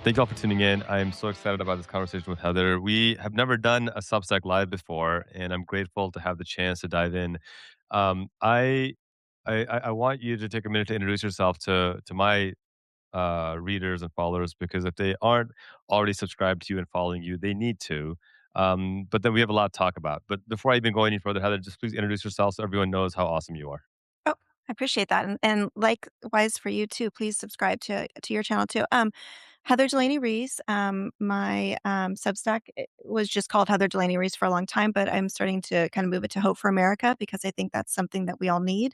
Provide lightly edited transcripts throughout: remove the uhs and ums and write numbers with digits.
Thank you all for tuning in. I am so excited about this conversation with Heather. We have never done a Substack Live before, and I'm grateful to have the chance to dive in. Um, I, I want you to take a minute to introduce yourself to my readers and followers, because if they aren't already subscribed to you and following you, they need to. But then we have a lot to talk about. But before I even go any further, Heather, just please introduce yourself so everyone knows how awesome you are. Oh, I appreciate that, and likewise for you too. Please subscribe to your channel too. Heather Delaney Reese. My Substack was just called Heather Delaney Reese for a long time, but I'm starting to kind of move it to Hope for America because I think that's something that we all need.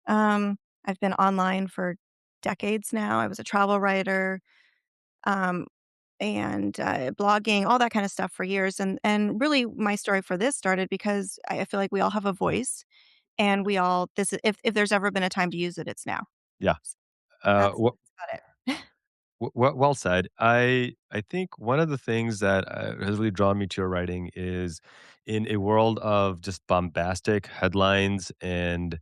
I've been online for decades now. I was a travel writer, um, and blogging, all that kind of stuff for years. And really, my story for this started because I feel like we all have a voice, and we all this is if there's ever been a time to use it, it's now. Yeah. So Uh, that's wh- about it. well said. I think one of the things that has really drawn me to your writing is in a world of just bombastic headlines and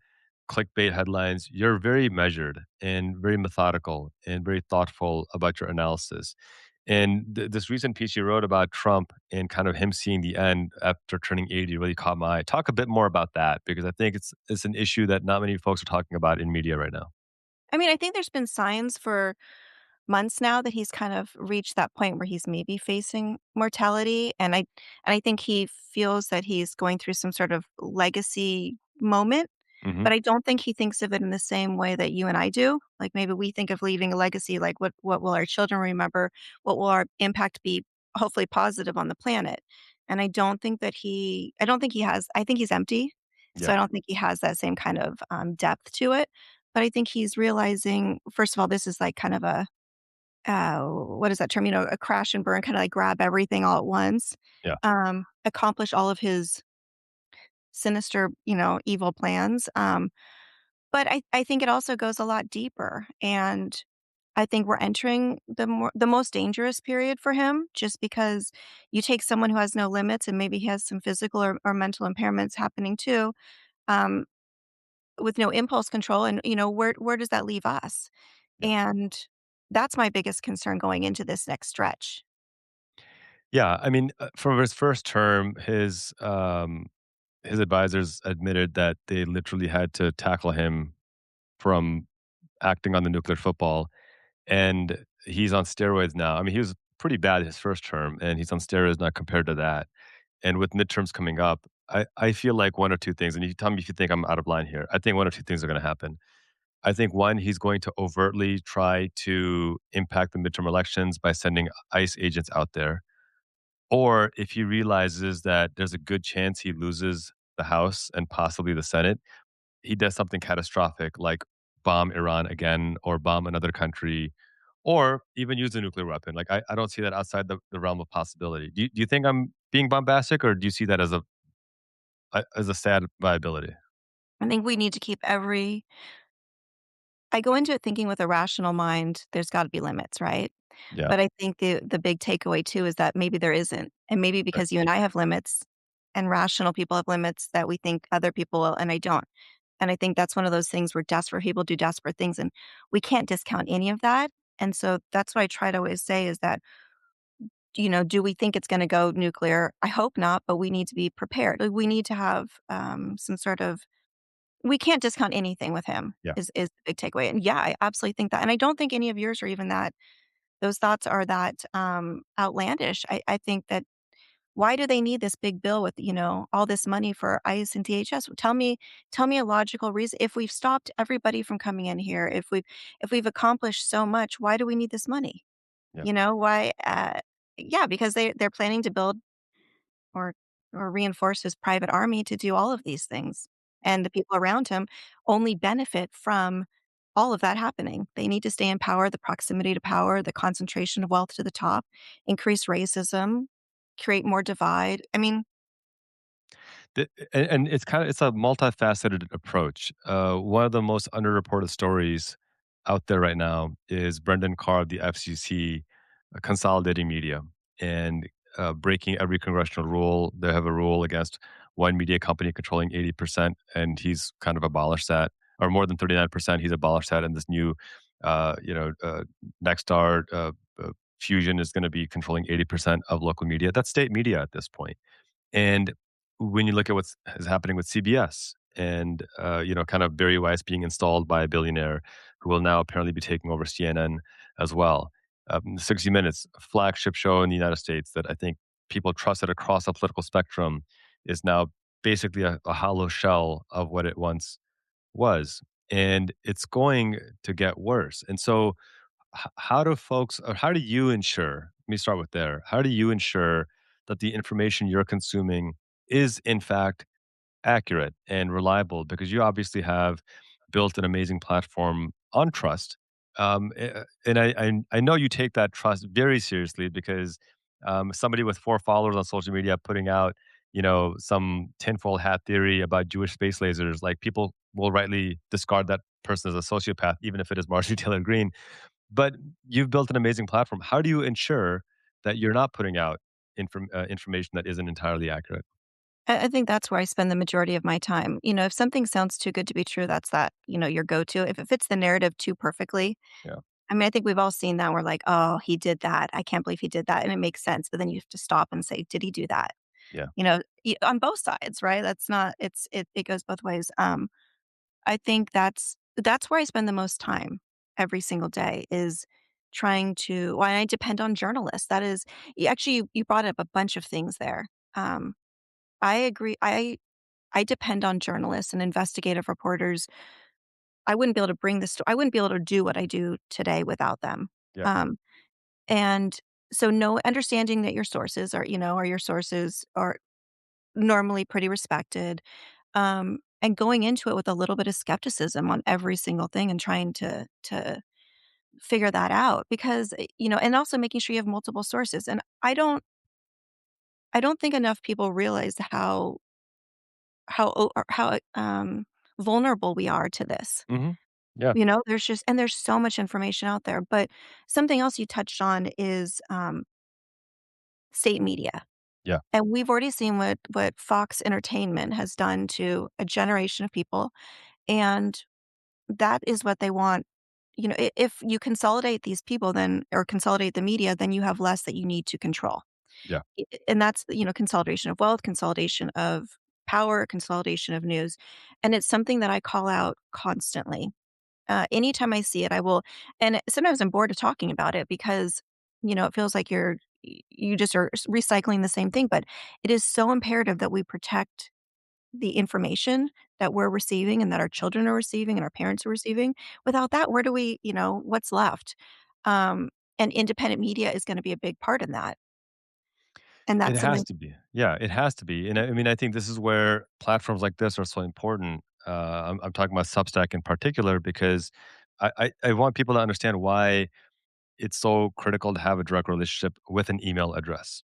clickbait headlines, you're very measured and very methodical and very thoughtful about your analysis. And this recent piece you wrote about Trump and kind of him seeing the end after turning 80 really caught my eye. Talk a bit more about that, because I think it's an issue that not many folks are talking about in media right now. I mean, I think there's been signs for months now that he's kind of reached that point where he's maybe facing mortality, and I think he feels that he's going through some sort of legacy moment, Hmm. but I don't think he thinks of it in the same way that you and I do. Like, maybe we think of leaving a legacy, like, what will our children remember? What will our impact be, hopefully positive, on the planet? And I don't think he has I think he's empty, so Yeah. I don't think he has that same kind of, depth to it, but I think he's realizing, first of all, this is like kind of a what is that term? A crash and burn, kinda like grab everything all at once, Yeah. accomplish all of his sinister, evil plans, but I think it also goes a lot deeper, and I think we're entering the most dangerous period for him, just because you take someone who has no limits and maybe he has some physical or mental impairments happening too, um, with no impulse control, and, where does that leave us? Yeah. And that's my biggest concern going into this next stretch. Yeah, I mean, from his first term, his advisors admitted that they literally had to tackle him from acting on the nuclear football, and he's on steroids now. I mean, he was pretty bad his first term, and he's on steroids now compared to that. And with midterms coming up, I feel like one or two things, and you tell me if you think I'm out of line here. I think one or two things are going to happen. I think one, he's going to overtly try to impact the midterm elections by sending ICE agents out there. Or if he realizes that there's a good chance he loses the House and possibly the Senate, he does something catastrophic like bomb Iran again or bomb another country or even use a nuclear weapon. Like, I don't see that outside the realm of possibility. Do you think I'm being bombastic, or do you see that as a sad viability? I think we need to keep every I go into it thinking with a rational mind, there's gotta be limits, right? Yeah. But I think the big takeaway too is that maybe there isn't, and maybe Right. because you and I have limits, and rational people have limits, that we think other people will, and I don't. And I think that's one of those things where desperate people do desperate things, and we can't discount any of that. And so that's what I try to always say is that, do we think it's gonna go nuclear? I hope not, but we need to be prepared. Like, we need to have, some sort of we can't discount anything with him Yeah. is the big takeaway. And yeah, I absolutely think that. And I don't think any of yours are even that those thoughts are that, outlandish. I think that, why do they need this big bill with, all this money for ICE and DHS? Tell me a logical reason. If we've stopped everybody from coming in here, if we've accomplished so much, why do we need this money? Yeah. Why, yeah, because they're planning to build or reinforce his private army to do all of these things. And the people around him only benefit from all of that happening. They need to stay in power, the proximity to power, the concentration of wealth to the top, increase racism, create more divide. I mean, And it's a multifaceted approach. One of the most underreported stories out there right now is Brendan Carr of the FCC consolidating media and breaking every congressional rule. They have a rule against one media company controlling 80%, and he's kind of abolished that, or more than 39%. He's abolished that in this new, Nexstar Fusion is going to be controlling 80% of local media. That's state media at this point. And when you look at what's is happening with CBS and, kind of Barry Weiss being installed by a billionaire who will now apparently be taking over CNN as well. 60 Minutes, a flagship show in the United States that I think people trusted across the political spectrum, is now basically a hollow shell of what it once was. And it's going to get worse. And so, how do folks, or how do you ensure, let me start with there, how do you ensure that the information you're consuming is in fact accurate and reliable? Because you obviously have built an amazing platform on trust. And I know you take that trust very seriously, because somebody with 4 followers on social media putting out, some tinfoil hat theory about Jewish space lasers, like, people will rightly discard that person as a sociopath, even if it is Marjorie Taylor Greene. But you've built an amazing platform. How do you ensure that you're not putting out information that isn't entirely accurate? I think that's where I spend the majority of my time. If something sounds too good to be true, that's your go-to. If it fits the narrative too perfectly, Yeah, I mean, I think we've all seen that. We're like, "Oh, he did that. I can't believe he did that." And it makes sense, but then you have to stop and say, "Did he do that?" yeah. On both sides, right? That's not it goes both ways. I think that's where I spend the most time every single day is trying to well, I depend on journalists. That is you brought up a bunch of things there. Um, I agree. I depend on journalists and investigative reporters. I wouldn't be able to I wouldn't be able to do what I do today without them. Yeah, Um, and so no understanding that your sources are normally pretty respected. And going into it with a little bit of skepticism on every single thing and trying to figure that out because and also making sure you have multiple sources. And I don't think enough people realize how vulnerable we are to this. hmm, yeah, There's so much information out there. But something else you touched on is state media. yeah, And we've already seen what Fox Entertainment has done to a generation of people, and that is what they want. If you consolidate these people then or consolidate the media, then you have less that you need to control. yeah. And that's, consolidation of wealth, consolidation of power, consolidation of news. And it's something that I call out constantly. Anytime I see it, I will and sometimes I'm bored of talking about it because, it feels like you just are recycling the same thing, but it is so imperative that we protect the information that we're receiving and that our children are receiving and our parents are receiving. Without that, where do what's left? Um, and independent media is gonna be a big part in that, and It that's has something. to be. Yeah, it has to be. And I mean, I think this is where platforms like this are so important. I'm talking about Substack in particular because I want people to understand why it's so critical to have a direct relationship with an email address.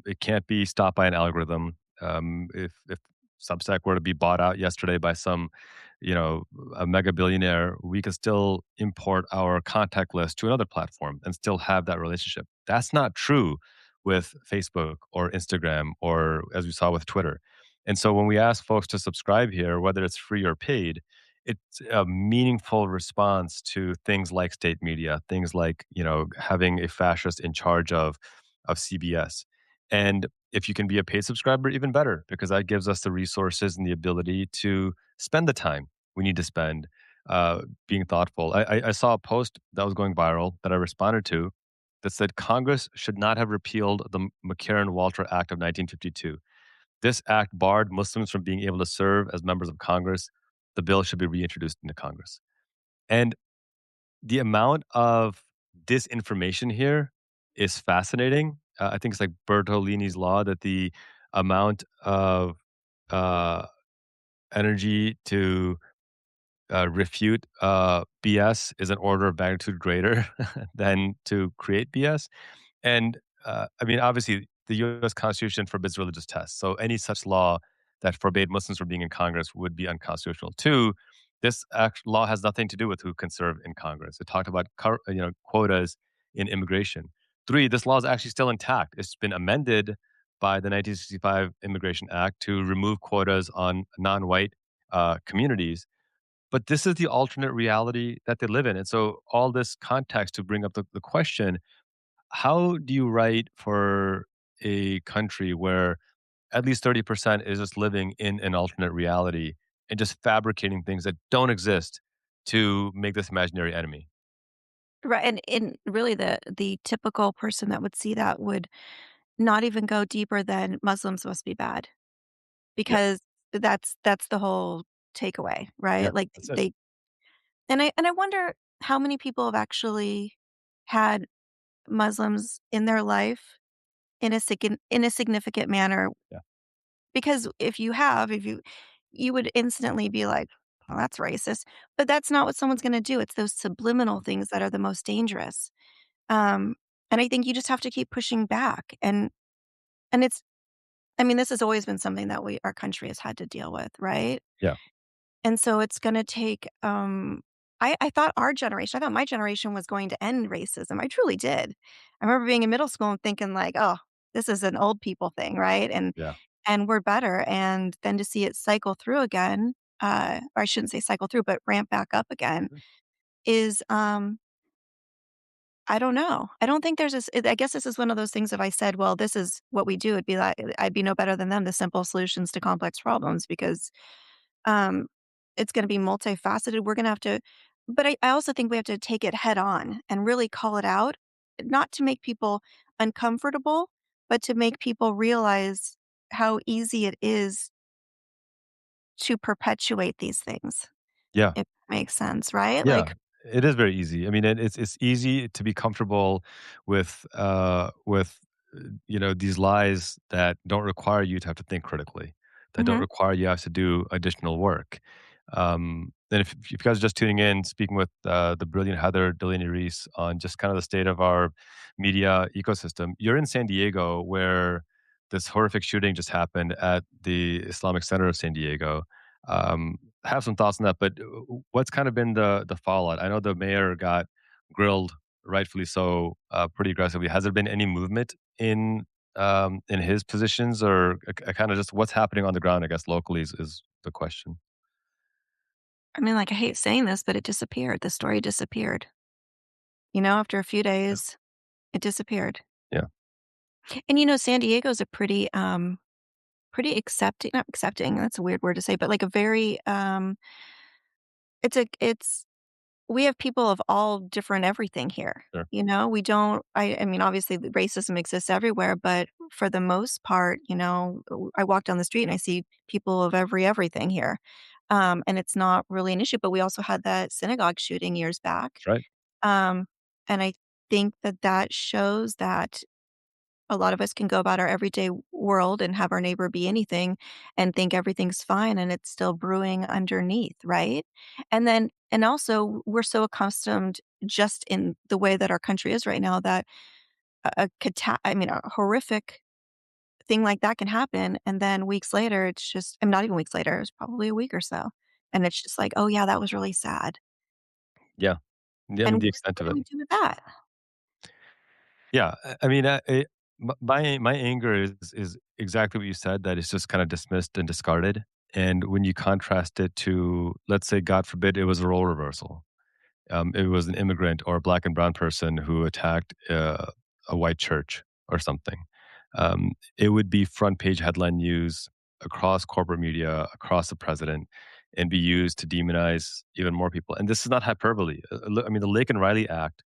It can't be stopped by an algorithm. If Substack were to be bought out yesterday by some, you know, a mega billionaire, we could still import our contact list to another platform and still have that relationship. That's not true with Facebook or Instagram or as we saw with Twitter. And so when we ask folks to subscribe here, whether it's free or paid, it's a meaningful response to things like state media, things like, having a fascist in charge of CBS. And if you can be a paid subscriber, even better, because that gives us the resources and the ability to spend the time we need to spend being thoughtful. I saw a post that was going viral that I responded to that said Congress should not have repealed the McCarran-Walter Act of 1952. This act barred Muslims from being able to serve as members of Congress. The bill should be reintroduced into Congress. And the amount of disinformation here is fascinating. I think it's like Bertolini's law that the amount of uh, energy to refute BS is an order of magnitude greater than to create BS. And I mean, obviously, the U.S. Constitution forbids religious tests. So any such law that forbade Muslims from being in Congress would be unconstitutional. Two, this law has nothing to do with who can serve in Congress. It talked about quotas in immigration. Three, this law is actually still intact. It's been amended by the 1965 Immigration Act to remove quotas on non-white communities. But this is the alternate reality that they live in. And so all this context to bring up the question, how do you write for a country where at least 30% is just living in an alternate reality and just fabricating things that don't exist to make this imaginary enemy? Right, and really the typical person that would see that would not even go deeper than Muslims must be bad, Yeah, because that's the whole takeaway, yeah, right? Like, that's it. they and I wonder how many people have actually had Muslims in their life in a significant manner, Yeah. because if you would instantly be like, "Well, that's racist," but that's not what someone's gonna do. It's those subliminal things that are the most dangerous. Um, and I think you just have to keep pushing back, and it's I mean, this has always been something that our country has had to deal with, right? Yeah. And so it's gonna take, I thought I thought my generation was going to end racism. I truly did. I remember being in middle school and thinking like, "Oh, this is an old people thing," right? Yeah. And we're better, and then to see it cycle through again, or I shouldn't say cycle through, but ramp back up again Mhm. is, I don't know. I don't think there's this I guess this is one of those things if I said, "Well, this is what we do," it'd be like I'd be no better than them, the simple solutions to complex problems, because, um, it's gonna be multifaceted. We're gonna have to but I also think we have to take it head on and really call it out, not to make people uncomfortable, but to make people realize how easy it is to perpetuate these things, Yeah. if that makes sense, right? Yeah, Like it is very easy. I mean, it's easy to be comfortable with these lies that don't require you to have to think critically, that don't mhm. require you have to do additional work. And if you guys are just tuning in, speaking with the brilliant Heather Delaney Reese on just kind of the state of our media ecosystem, you're in San Diego where this horrific shooting just happened at the Islamic Center of San Diego. Um, have some thoughts on that, but what's kind of been the fallout? I know the mayor got grilled, rightfully so, pretty aggressively. Has there been any movement in his positions, or kind of just what's happening on the ground? I guess locally is the question. I mean, like, I hate saying this, but it disappeared. The story disappeared. After a few Yeah, days, it disappeared. yeah, And, San Diego's a pretty accepting not accepting, that's a weird word to say, but, like, a very, it's we have people of all different everything here, sure, We don't I mean, obviously, the racism exists everywhere, but for the most part, I walk down the street and I see people of everything here, and it's not really an issue, but we also had that synagogue shooting years back, that's right. um, and I think that that shows that a lot of us can go about our everyday world and have our neighbor be anything and think everything's fine and it's still brewing underneath, right? And also we're so accustomed just in the way that our country is right now that I mean a horrific thing like that can happen and then weeks later it's just I'm not even weeks later, it's probably a week or so. And it's just like, "Oh yeah, that was really sad." Yeah, yeah. I And mean, the extent what of do it. we do with that? Yeah, I mean, my anger is exactly what you said. That it's just kind of dismissed and discarded. And when you contrast it to, let's say, God forbid, it was a role reversal. It was an immigrant or a black and brown person who attacked a white church or something. It would be front page headline news across corporate media, across the president, and be used to demonize even more people. And this is not hyperbole. I mean, the Laken Riley Act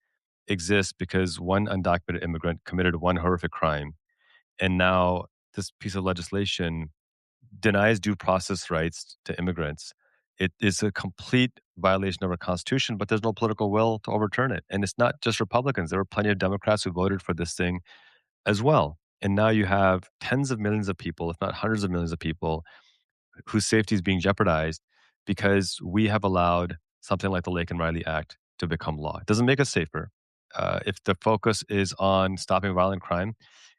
exists because one undocumented immigrant committed one horrific crime. And now this piece of legislation denies due process rights to immigrants. It is a complete violation of our Constitution, but there's no political will to overturn it. And it's not just Republicans. There were plenty of Democrats who voted for this thing as well. And now you have tens of millions of people, if not hundreds of millions of people, whose safety is being jeopardized because we have allowed something like the Lake and Riley Act to become law. It doesn't make us safer. If the focus is on stopping violent crime,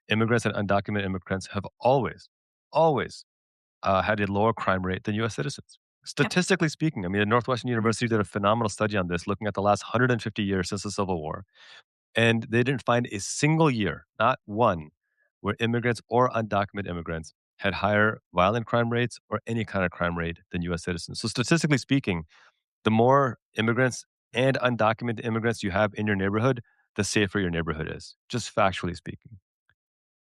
immigrants and undocumented immigrants have always had a lower crime rate than US citizens. Yep. Statistically speaking, I mean, Northwestern Mhm. University did a phenomenal study on this, looking at the last 150 years since the Civil War. And they didn't find a single year, not one, where immigrants or undocumented immigrants had higher violent crime rates or any kind of crime rate than US citizens. So, statistically speaking, the more immigrants and undocumented immigrants you have in your neighborhood, the safer your neighborhood is, just factually speaking.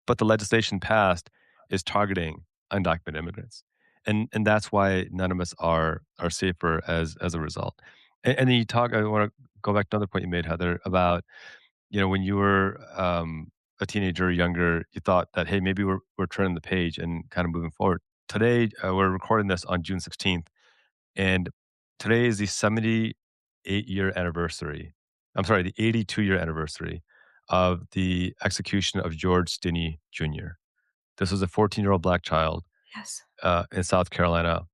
But the legislation passed is targeting undocumented immigrants. And that's why none of us are safer as a result. And then you talk I wanna go back to another point you made, Heather, about, when you were, a teenager or younger, you thought that, "Hey, maybe we're turning the page and kinda moving forward." Today, we're recording this on June 16th, and today is the 78-year anniversary. I'm sorry, the 82-year anniversary of the execution of George Stinney Jr. This was a 14-year-old black child, Yes. in South Carolina,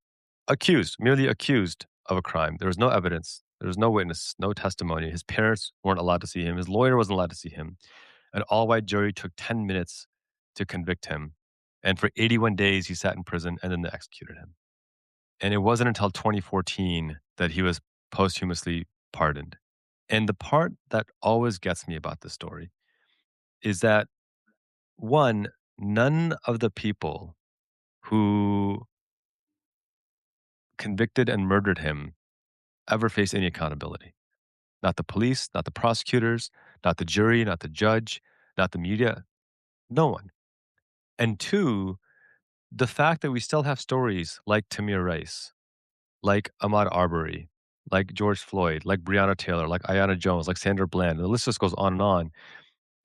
merely accused of a crime. There was no evidence. There was no witness, no testimony. His parents weren't allowed to see him. His lawyer wasn't allowed to see him. An all-white jury took 10 minutes to convict him, and for 81 days, he sat in prison, and then they executed him. And it wasn't until 2014 that he was posthumously pardoned. And the part that always gets me about this story is that, one, none of the people who convicted and murdered him ever faced any accountability. Not the police, not the prosecutors, not the jury, not the judge, not the media, no one. And two, the fact that we still have stories like Tamir Rice, like Ahmaud Arbery, like George Floyd, like Breonna Taylor, like Ayanna Jones, like Sandra Bland, and the list just goes on and on.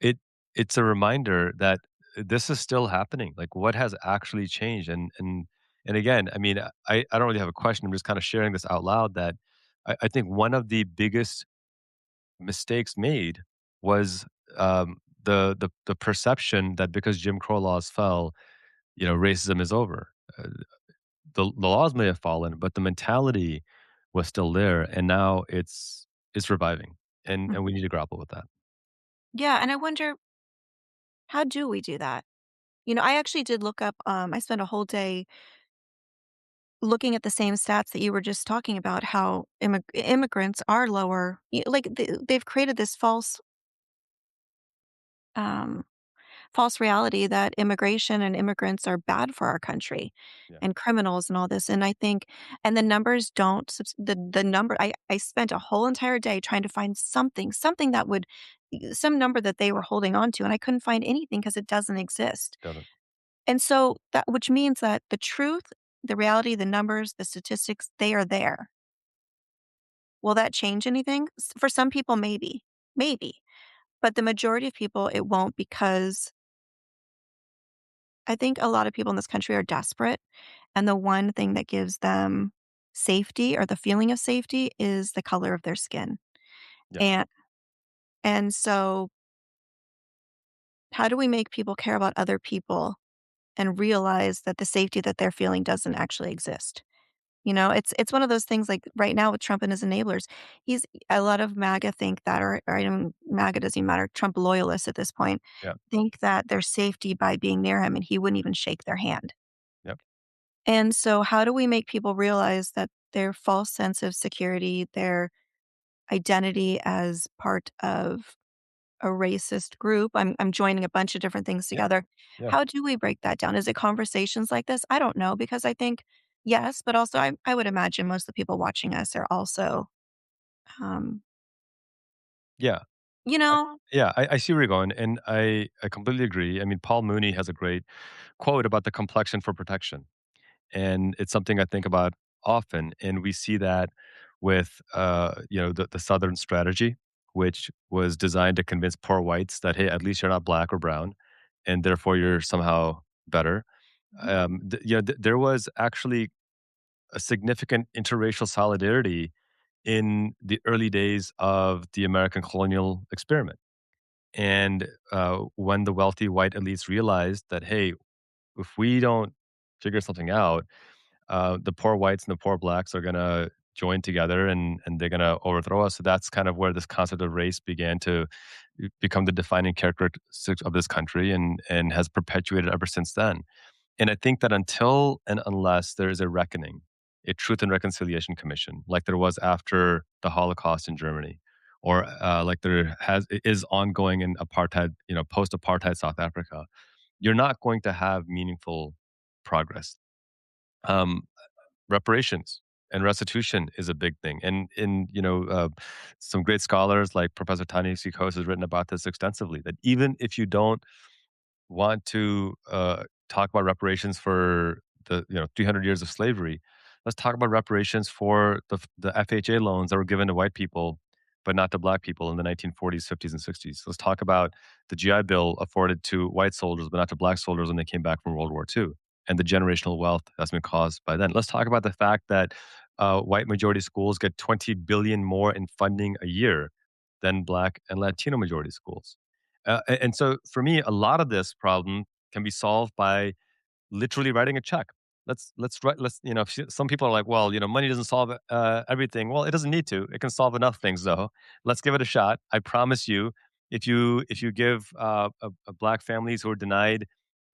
It it's a reminder that this is still happening. Like, what has actually changed? And again, I mean, I don't really have a question. I'm just kind of sharing this out loud that I think one of the biggest mistakes made was the perception that because Jim Crow laws fell, racism is over. The laws may have fallen, but the mentality was still there, and now it's reviving, and Mm. we need to grapple with that. Yeah, and I wonder, how do we do that? I actually did look up, I spent a whole day looking at the same stats that you were just talking about, how immigrants are lower, like they've created this um, false reality that immigration and immigrants are bad for our country Yeah, and criminals and all this. And I think, and the numbers don't, the number, I spent a whole entire day trying to find something that would, some number that they were holding on to. And I couldn't find anything because it doesn't exist. doesn't. And so that, which means that the truth, the reality, the numbers, the statistics, they are there. Will that change anything? For some people, maybe. But the majority of people, it won't, because I think a lot of people in this country are desperate. And the one thing that gives them safety, or the feeling of safety, is the color of their skin. Yeah, And so how do we make people care about other people and realize that the safety that they're feeling doesn't actually exist? It's one of those things, like right now with Trump and his enablers. He's A lot of MAGA think that, or even MAGA doesn't even matter, Trump loyalists at this point yeah, think that there's safety by being near him, and he wouldn't even shake their hand. yep, And so how do we make people realize that their false sense of security, their identity as part of a racist group, I'm joining a bunch of different things yeah, together. yeah. How do we break that down? Is it conversations like this? I don't know, because I think yes, but also I would imagine most of the people watching us are also, um, Yeah. you I know, yeah, I see where you're going, and I completely agree. I mean, Paul Mooney has a great quote about the complexion for protection, and it's something I think about often, and we see that with, the Southern strategy, which was designed to convince poor whites that, "Hey, at least you're not black or brown, and therefore you're somehow better." Mhm. There was actually a significant interracial solidarity in the early days of the American colonial experiment. And when the wealthy white elites realized that, hey, if we don't figure something out, the poor whites and the poor blacks are going to join together and they're going to overthrow us. So that's kind of where this concept of race began to become the defining characteristics of this country and has perpetuated ever since then. And I think that until and unless there is a reckoning, a Truth and Reconciliation Commission, like there was after the Holocaust in Germany, or like is ongoing in apartheid, post-apartheid South Africa, you're not going to have meaningful progress. Um, Reparations, and restitution is a big thing. And some great scholars like Professor Tani Sikos has written about this extensively. That even if you don't want to talk about reparations for the 300 years of slavery, let's talk about reparations for the FHA loans that were given to white people but not to black people in the 1940s, 50s, and 60s. Let's talk about the GI Bill afforded to white soldiers but not to black soldiers when they came back from World War II, and the generational wealth that's been caused by then. Let's talk about the fact that white majority schools get 20 billion more in funding a year than black and Latino majority schools. And so for me, a lot of this problem can be solved by literally writing a check. Let's write. Some people are like, well, money doesn't solve everything. Well, it doesn't need to. It can solve enough things, though. Let's give it a shot. I promise you, if you give black families who are denied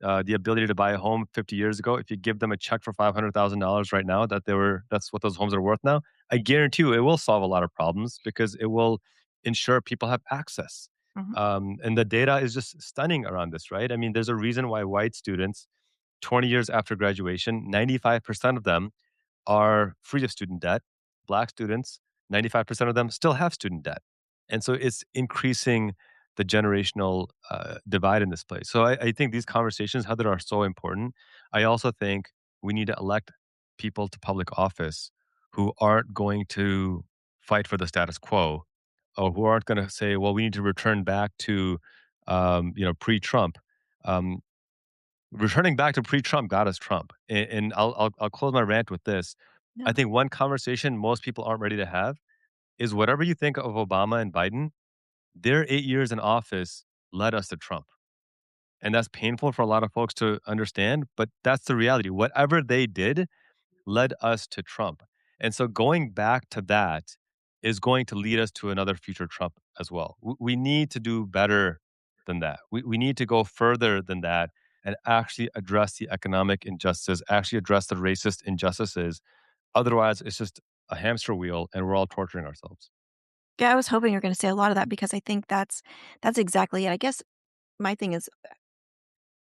the ability to buy a home 50 years ago, if you give them a check for $500,000 right now, that's what those homes are worth now. I guarantee you, it will solve a lot of problems because it will ensure people have access. Mhm. And the data is just stunning around this, right? I mean, there's a reason why white students 20 years after graduation, 95% of them are free of student debt. Black students, 95% of them still have student debt. And so it's increasing the generational divide in this place. So I think these conversations, Heather, are so important. I also think we need to elect people to public office who aren't going to fight for the status quo or who aren't going to say, well, we need to return back to, pre-Trump. Um, Returning back to pre-Trump got us Trump, and I'll close my rant with this. I Yeah. think one conversation most people aren't ready to have is whatever you think of Obama and Biden, their 8 years in office led us to Trump, and that's painful for a lot of folks to understand, but that's the reality. Whatever they did led us to Trump. And so going back to that is going to lead us to another future Trump as well. We need to do better than that. We need to go further than that and actually address the economic injustices, actually address the racist injustices. Otherwise, it's just a hamster wheel and we're all torturing ourselves. Yeah, I was hoping you were gonna say a lot of that because I think that's exactly it. I guess my thing is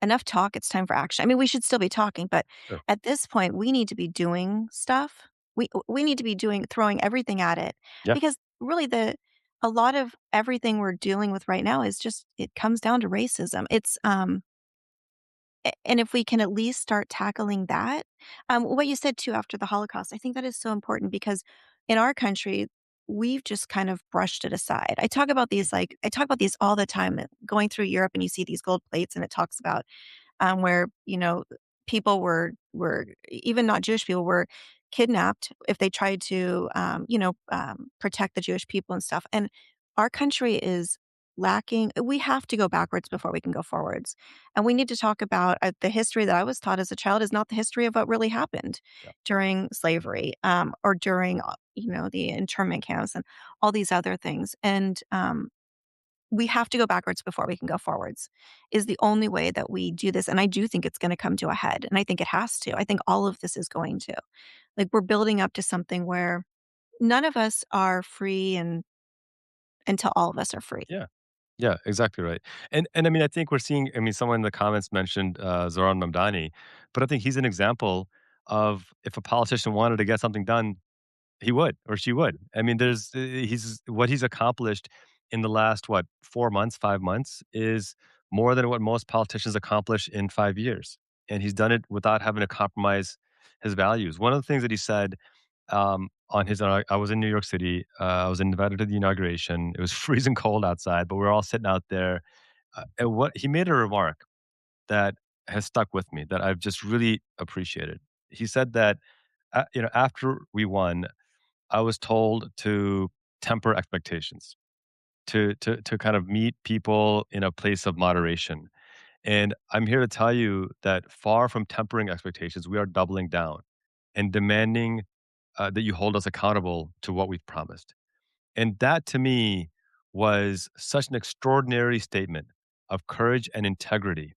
enough talk, it's time for action. I mean, we should still be talking, but Sure. at this point, we need to be doing stuff. We need to be doing throwing everything at it Yeah. because really the a lot of everything we're dealing with right now is just it comes down to racism. And if we can at least start tackling that, what you said too after the Holocaust, I think that is so important because in our country, we've just kind of brushed it aside. I talk about these all the time, going through Europe and you see these gold plates and it talks about where people were even not Jewish people were kidnapped if they tried to protect the Jewish people and stuff. And our country is lacking. We have to go backwards before we can go forwards, and we need to talk about the history that I was taught as a child is not the history of what really happened Yeah. during slavery or during the internment camps and all these other things. And we have to go backwards before we can go forwards is the only way that we do this, and I do think it's gonna come to a head, and I think it has to. I think all of this is going to. Like, we're building up to something where none of us are free and until all of us are free. Yeah. Yeah, exactly right. And I mean, I think we're seeing. I mean, someone in the comments mentioned Zohran Mamdani, but I think he's an example of if a politician wanted to get something done, he would or she would. I mean, he's what he's accomplished in the last, what, 4 months, 5 months is more than what most politicians accomplish in 5 years, and he's done it without having to compromise his values. One of the things that he said, on his I was in New York City, I was invited to the inauguration. It was freezing cold outside, but we were all sitting out there, and what he made a remark that has stuck with me that I've just really appreciated. He said that, after we won, I was told to temper expectations, to kind of meet people in a place of moderation. And I'm here to tell you that far from tempering expectations, we are doubling down and demanding that you hold us accountable to what we've promised. And that to me was such an extraordinary statement of courage and integrity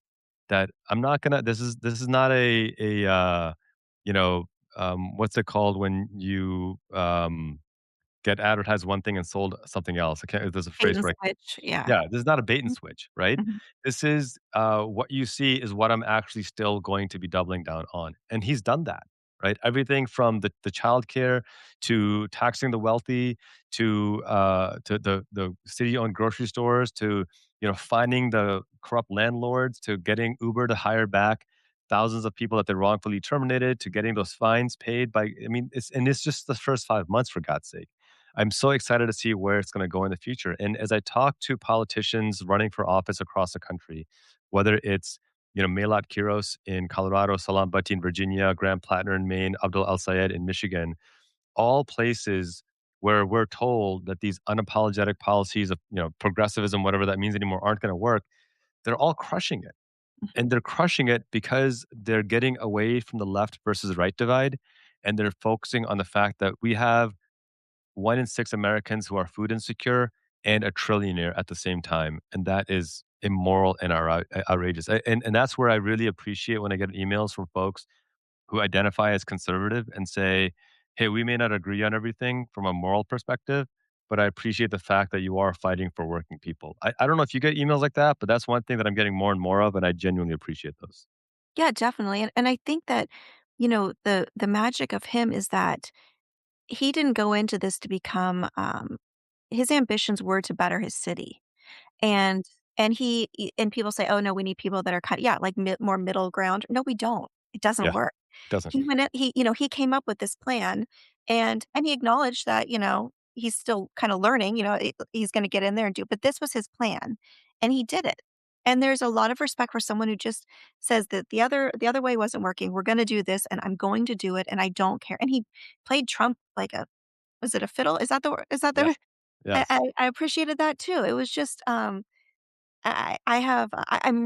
that I'm not gonna. This is not you know, what's it called when you get advertised one thing and sold something else. I can't. There's a Bait phrase and for it. switch, yeah. Yeah, this is not a bait and Mhm, switch, right? mhm. This is what you see is what I'm actually still going to be doubling down on, and he's done that. right? Everything from the childcare to taxing the wealthy to the city-owned grocery stores to finding the corrupt landlords to getting Uber to hire back thousands of people that they wrongfully terminated to getting those fines paid by. I mean, it's just the first 5 months for God's sake. I'm so excited to see where it's going to go in the future. And as I talk to politicians running for office across the country, whether it's Malat Kiros in Colorado, Salam Bati in Virginia, Graham Plattner in Maine, Abdul Al Sayed in Michigan, all places where we're told that these unapologetic policies of progressivism, whatever that means anymore, aren't going to work. They're all crushing it, Mhm. and they're crushing it because they're getting away from the left versus right divide, and they're focusing on the fact that we have 1 in 6 Americans who are food insecure and a trillionaire at the same time. And that is immoral and outrageous. And that's where I really appreciate when I get emails from folks who identify as conservative and say, hey, we may not agree on everything from a moral perspective, but I appreciate the fact that you are fighting for working people. I don't know if you get emails like that, but that's one thing that I'm getting more and more of, and I genuinely appreciate those. Yeah, definitely, and I think that, the magic of him is that he didn't go into this to become, his ambitions were to better his city. And and people say, "Oh, no, we need people that are yeah, like, more middle ground." No, we don't. It doesn't Yeah, work. it doesn't. He went in he came up with this plan, and he acknowledged that, he's still kinda learning, he's gonna get in there and do but this was his plan, and he did it. And there's a lot of respect for someone who just says that the other way wasn't working, we're gonna do this, and I'm going to do it, and I don't care. And he played Trump like a was it a fiddle? Is that Yes. the I Yes. I I appreciated that too. It was just, I'm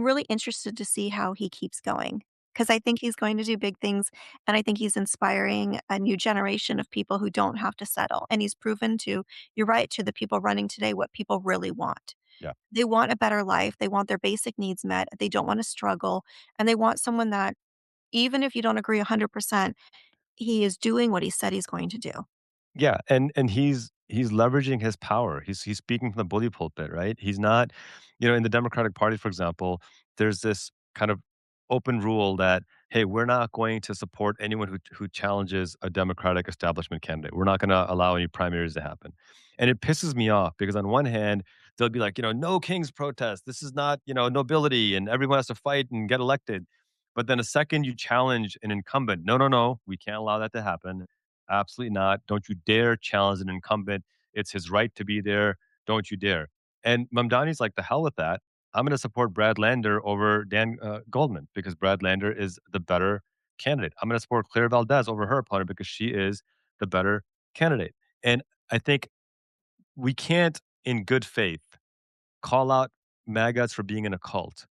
really interested to see how he keeps going because I think he's going to do big things, and I think he's inspiring a new generation of people who don't have to settle, and he's proven to you're right, to the people running today what people really want. Yeah. They want a better life, they want their basic needs met, they don't wanna struggle, and they want someone that, even if you don't agree 100%, he is doing what he said he's going to do. Yeah, and he's leveraging his power. He's speaking from the bully pulpit, right? He's not, in the Democratic Party, for example, there's this kind of open rule that hey, we're not going to support anyone who challenges a Democratic establishment candidate. We're not going to allow any primaries to happen, and it pisses me off because on one hand they'll be like, no king's protest. This is not nobility, and everyone has to fight and get elected. But then a second you challenge an incumbent, no, no, no, we can't allow that to happen. Absolutely not. Don't you dare challenge an incumbent. It's his right to be there. Don't you dare. And Mamdani's like, the hell with that. I'm going to support Brad Lander over Dan Goldman because Brad Lander is the better candidate. I'm going to support Claire Valdez over her opponent because she is the better candidate. And I think we can't, in good faith, call out MAGAs for being in a cult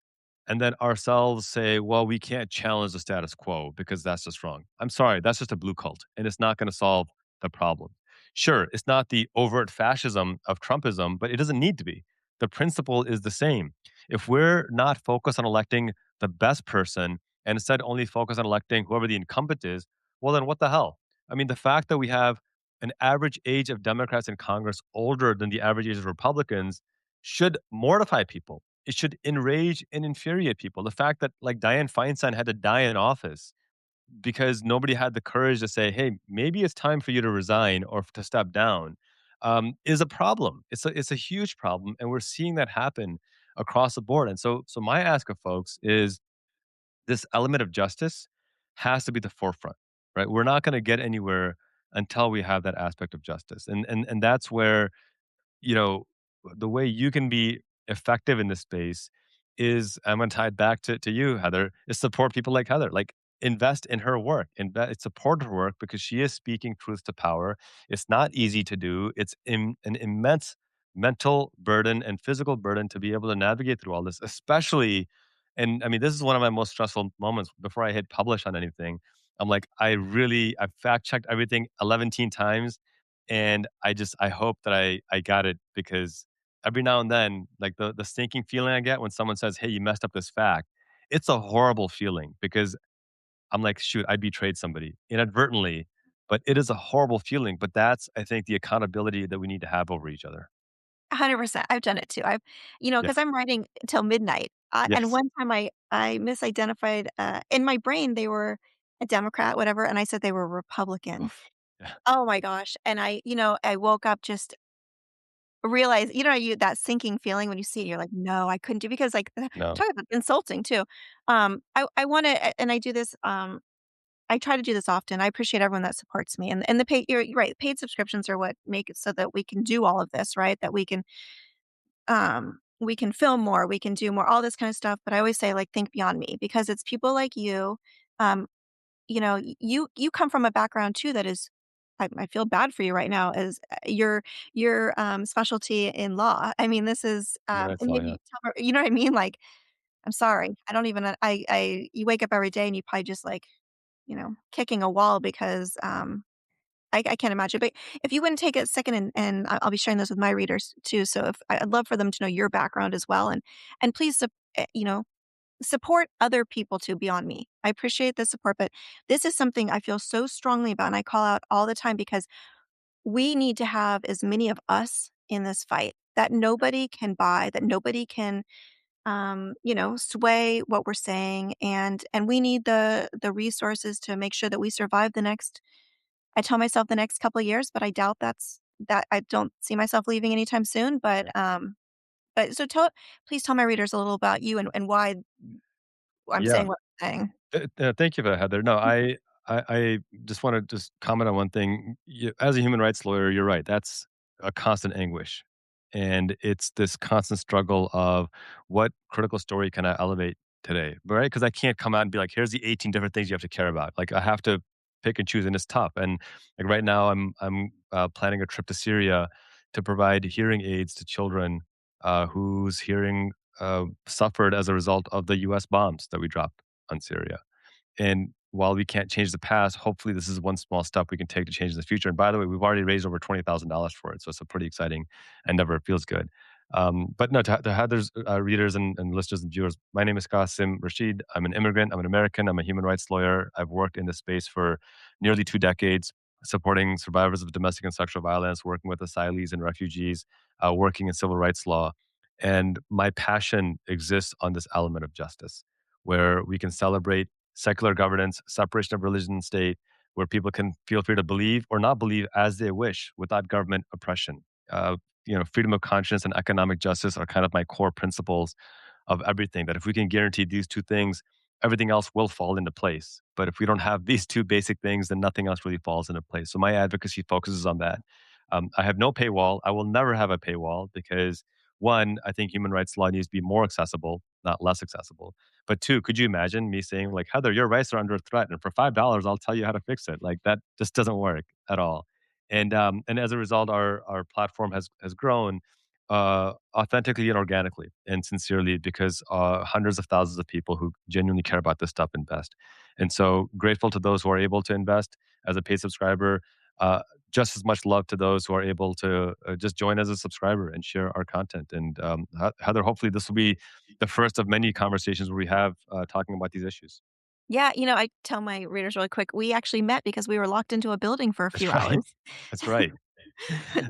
and then ourselves say, well, we can't challenge the status quo because that's just wrong. I'm sorry, that's just a blue cult and it's not going to solve the problem. Sure, it's not the overt fascism of Trumpism, but it doesn't need to be. The principle is the same. If we're not focused on electing the best person and instead only focus on electing whoever the incumbent is, well, then what the hell? I mean, the fact that we have an average age of Democrats in Congress older than the average age of Republicans should mortify people. It should enrage and infuriate people. The fact that like Dianne Feinstein had to die in office because nobody had the courage to say, "Hey, maybe it's time for you to resign or to step down," is a problem. It's a huge problem, and we're seeing that happen across the board. And so my ask of folks is this element of justice has to be the forefront, right? We're not going to get anywhere until we have that aspect of justice, and that's where you know, the way you can be effective in this space is I'm going to tie it back to you, Heather, is support people like Heather. Like invest in her work, support her work because she is speaking truth to power. It's not easy to do. It's an immense mental burden and physical burden to be able to navigate through all this, especially. And I mean, this is one of my most stressful moments before I hit publish on anything. I'm like, I fact checked everything 11 times and I hope that I got it because every now and then, like the stinking feeling I get when someone says, "Hey, you messed up this fact," it's a horrible feeling because I'm like, "Shoot, I betrayed somebody inadvertently." But it is a horrible feeling. But that's I think the accountability that we need to have over each other. 100%. I've done it too. I've Yeah. 'cause I'm writing till midnight, and Yes. one time I misidentified, in my brain, they were a Democrat, whatever, and I said they were Republican. Oof. Yeah. Oh my gosh, and I woke up just realized, that sinking feeling when you see it, you're like, "No, I couldn't do," because, like, No. talk about insulting too. I wanna and I do this, I try to do this often. I appreciate everyone that supports me, and the paid you're right, paid subscriptions are what make it so that we can do all of this, right? That we can film more, we can do more, all this kind of stuff, but I always say, like, think beyond me because it's people like you, um, you come from a background too that is I feel bad for you right now as your specialty in law. I mean, this is, Human rights and law, maybe yeah. you tell her, you know what I mean? Like, I'm sorry. I don't even, I you wake up every day and you probably just like, kicking a wall because, I can't imagine. But if you wouldn't take a second and I'll be sharing this with my readers too. So if I'd love for them to know your background as well, and please, support other people too beyond me. I appreciate the support, but this is something I feel so strongly about, and I call out all the time because we need to have as many of us in this fight that nobody can buy, that nobody can, sway what we're saying, and we need the resources to make sure that we survive the next. I tell myself the next couple of years, but I doubt that I don't see myself leaving anytime soon. But so please tell my readers a little about you and why I'm Yeah. saying what I'm saying. Thank you for that, Heather. No, I just want to just comment on one thing. As a human rights lawyer, you're right. That's a constant anguish, and it's this constant struggle of what critical story can I elevate today, right? Because I can't come out and be like, "Here's the 18 different things you have to care about." Like I have to pick and choose, and it's tough. And like right now, I'm planning a trip to Syria to provide hearing aids to children whose hearing suffered as a result of the U.S. bombs that we dropped on Syria. And while we can't change the past, hopefully this is one small step we can take to change the future. And by the way, we've already raised over $20,000 for it, so it's a pretty exciting endeavor. It feels good. But no, to Heather's readers and listeners and viewers, my name is Qasim Rashid. I'm an immigrant. I'm an American. I'm a human rights lawyer. I've worked in this space for nearly 2 decades, supporting survivors of domestic and sexual violence, working with asylees and refugees, working in civil rights law. And my passion exists on this element of justice, where we can celebrate secular governance, separation of religion and state, where people can feel free to believe or not believe as they wish without government oppression. Uh, freedom of conscience and economic justice are kind of my core principles of everything. That if we can guarantee these two things, everything else will fall into place. But if we don't have these two basic things, then nothing else really falls into place. So my advocacy focuses on that. I have no paywall. I will never have a paywall because one, I think human rights law needs to be more accessible, not less accessible. But two, could you imagine me saying like, Heather, your rights are under threat, and for $5, I'll tell you how to fix it. Like that just doesn't work at all. And as a result, our platform has grown authentically and organically and sincerely because hundreds of thousands of people who genuinely care about this stuff invest. And so grateful to those who are able to invest as a paid subscriber. Uh, just as much love to those who are able to just join as a subscriber and share our content. And Heather, hopefully this will be the first of many conversations where we have talking about these issues. Yeah, I tell my readers really quick, we actually met because we were locked into a building for a few That's right. hours. That's right.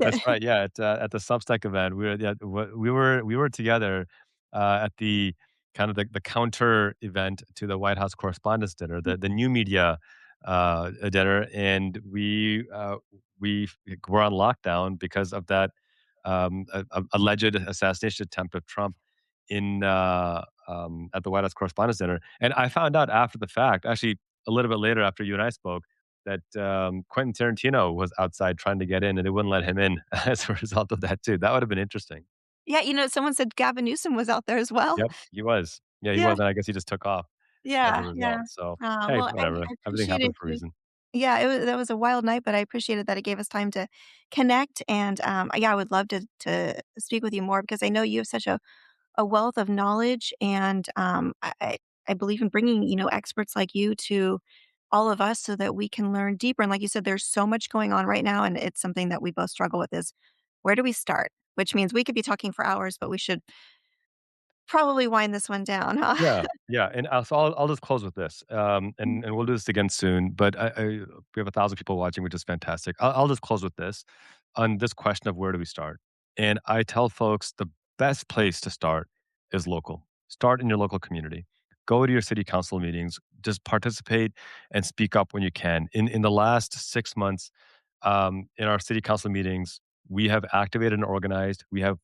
That's right. Yeah, at the Substack event, we were together at the kind of the counter event to the White House Correspondents' Dinner, the new media dinner, and we were on lockdown because of that alleged assassination attempt of Trump in at the White House Correspondents' Dinner. And I found out after the fact, actually a little bit later after you and I spoke, that Quentin Tarantino was outside trying to get in, and they wouldn't let him in as a result of that too. That would have been interesting. Yeah, someone said Gavin Newsom was out there as well. Yep, he was. Yeah, he Yeah, was, and I guess he just took off as a yeah, yeah. result. So hey, Well, whatever. I Everything appreciated happens for a you. reason. Yeah, that was a wild night, but I appreciated that it gave us time to connect, and, yeah, I would love to speak with you more because I know you have such a wealth of knowledge, and, I believe in bringing, experts like you to all of us so that we can learn deeper, and like you said, there's so much going on right now, and it's something that we both struggle with is, where do we start? Which means we could be talking for hours, but we should probably wind this one down, huh? Yeah, yeah, and so I'll just close with this, and we'll do this again soon. But we have 1,000 people watching, which is fantastic. I'll just close with this on this question of where do we start, and I tell folks the best place to start is local. Start in your local community. Go to your city council meetings. just participate and speak up when you can. In the last 6 months, in our city council meetings, we have activated and organized. We have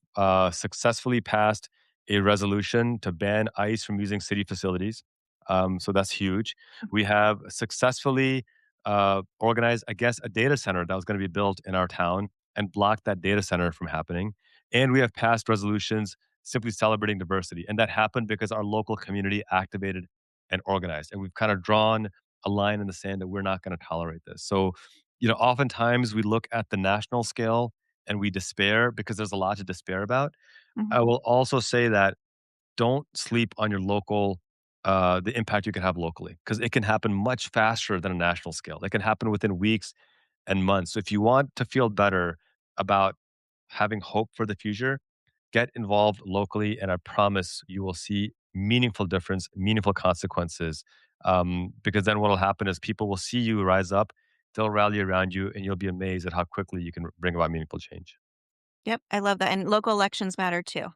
successfully passed a resolution to ban ICE from using city facilities. So that's huge. We have successfully organized, I guess, a data center that was going to be built in our town and blocked that data center from happening. And we have passed resolutions simply celebrating diversity. And that happened because our local community activated and organized. And we've kind of drawn a line in the sand that we're not going to tolerate this. So, oftentimes we look at the national scale and we despair because there's a lot to despair about. I Mhm. will also say that don't sleep on your local the impact you can have locally because it can happen much faster than a national scale. It can happen within weeks and months. So if you want to feel better about having hope for the future, get involved locally, and I promise you will see meaningful difference, meaningful consequences. Because then what will happen is people will see you rise up, they'll rally around you, and you'll be amazed at how quickly you can bring about meaningful change. Yep, I love that, and local elections matter too.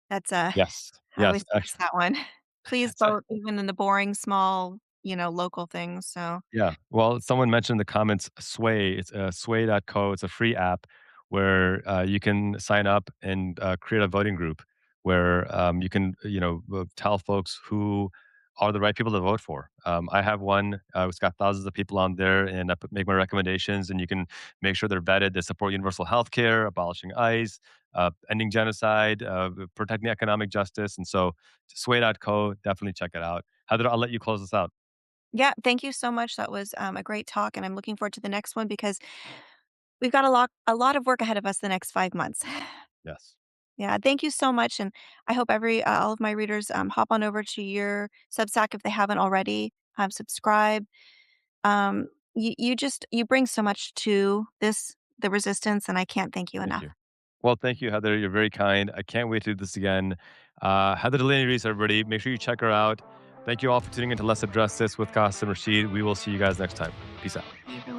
That's, Yes, I yes. always stress that one. Please So vote even in the boring, small, local things, so yeah. Well, someone mentioned in the comments Sway. It's sway.co. It's a free app where you can sign up and create a voting group where you can, tell folks who are the right people to vote for. I have one. It's got thousands of people on there, and make my recommendations. And you can make sure they're vetted. They support universal health care, abolishing ICE, ending genocide, protecting economic justice. And so, sway.co, definitely check it out. Heather, I'll let you close this out. yeah, thank you so much, that was, a great talk, and I'm looking forward to the next one because we've got a lot of work ahead of us the next 5 months. Yes. Yeah, thank you so much, and I hope all of my readers, hop on over to your Substack if they haven't already, subscribe. You bring so much to the resistance, and I can't thank you Thank enough. you. Well, thank you, Heather. You're very kind. I can't wait to do this again. Heather Delaney Reese, everybody. Make sure you check her out. Thank you all for tuning in to Let's Address This with Qasim Rashid. We will see you guys next time. Peace out. You're really